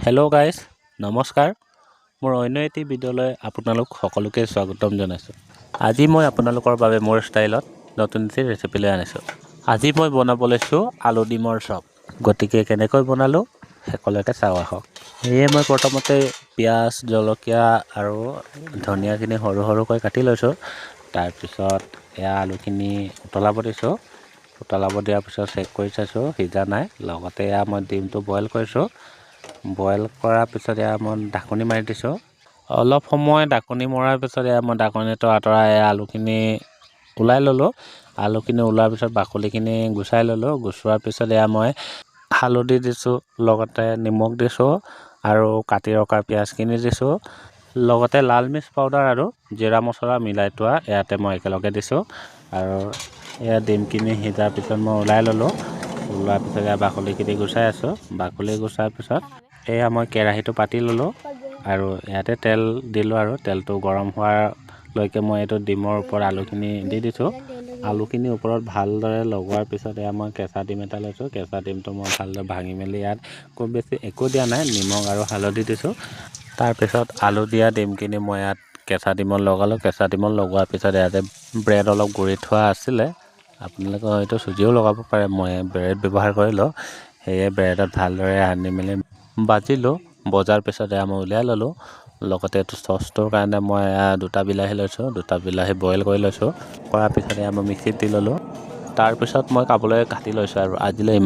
Hello' guys, নমস্কাৰ। মোৰ অন্য এটি ভিডিঅ'লৈ আপোনালোক সকলোকে স্বাগতম জনাইছোঁ। আজি মই আপোনালোকৰ বাবে মোৰ ষ্টাইলত নতুন এটি ৰেচিপি লৈ আনিছোঁ। আজি মই বনাব লৈছোঁ আলু ডিমৰ চপ। গতিকে কেনেকৈ বনালোঁ সকলোকে চাওঁ আহক। সেয়ে মই প্ৰথমতে পিঁয়াজ, জলকীয়া আৰু ধনিয়াখিনি সৰু সৰুকৈ কাটি লৈছোঁ। তাৰপিছত এয়া আলুখিনি উতলাব দিছোঁ। উতলাব দিয়াৰ পিছত চেক কৰি চাইছোঁ সিজা নাই। লগতে এয়া মই ডিমটো বইল কৰিছোঁ। বইল কৰাৰ পিছত এয়া মই ঢাকনি মাৰি দিছোঁ। অলপ সময় ঢাকনি মৰাৰ পিছত এয়া মই ঢাকনিটো আঁতৰাই আলুখিনি ওলাই ল'লোঁ। আলুখিনি ওলোৱাৰ পিছত বাকলিখিনি গুচাই ল'লোঁ। গুচোৱাৰ পিছত এয়া মই হালধি দিছোঁ, লগতে নিমখ দিছোঁ আৰু কাটি ৰখা পিঁয়াজখিনি দিছোঁ। লগতে লাল মিৰ্চ পাউডাৰ আৰু জিৰা মছলা মিলাই থোৱা ইয়াতে মই একেলগে দিছোঁ। আৰু এয়া ডিমখিনি সিজাৰ পিছত মই ওলাই ল'লোঁ। ওলোৱাৰ পিছত এয়া বাকলিখিনি গুচাই আছোঁ। বাকলি গুচাৰ পিছত এয়া মই কেৰাহীটো পাতি ল'লোঁ আৰু ইয়াতে তেল দিলোঁ আৰু তেলটো গৰম হোৱালৈকে মই এইটো ডিমৰ ওপৰত আলুখিনি দি দিছোঁ। আলুখিনি ওপৰত ভালদৰে লগোৱাৰ পিছত এয়া মই কেঁচা ডিম এটা লৈছোঁ। কেঁচা ডিমটো মই ভালদৰে ভাঙি মেলি ইয়াত খুব বেছি একো দিয়া নাই, নিমখ আৰু হালধি দিছোঁ। তাৰপিছত আলু দিয়া ডিমখিনি মই ইয়াত কেঁচা ডিমত লগালোঁ। কেঁচা ডিমত লগোৱাৰ পিছত ইয়াতে ব্ৰেড অলপ গুৰি থোৱা আছিলে। আপোনালোকে হয়তো চুজিও লগাব পাৰে, মই ব্ৰেড ব্যৱহাৰ কৰিলোঁ। সেয়ে ব্ৰেডত ভালদৰে সানি মেলি ভাজিলোঁ। ভজাৰ পিছত এয়া মই উলিয়াই ল'লোঁ। লগতে এইটো চচটোৰ কাৰণে মই দুটা বিলাহী লৈছোঁ। দুটা বিলাহী বইল কৰি লৈছোঁ। কৰাৰ পিছত এয়া মই মিক্সিত দি ল'লোঁ। তাৰপিছত মই খাবলৈ কাটি লৈছোঁ আৰু আজিলৈ ইমান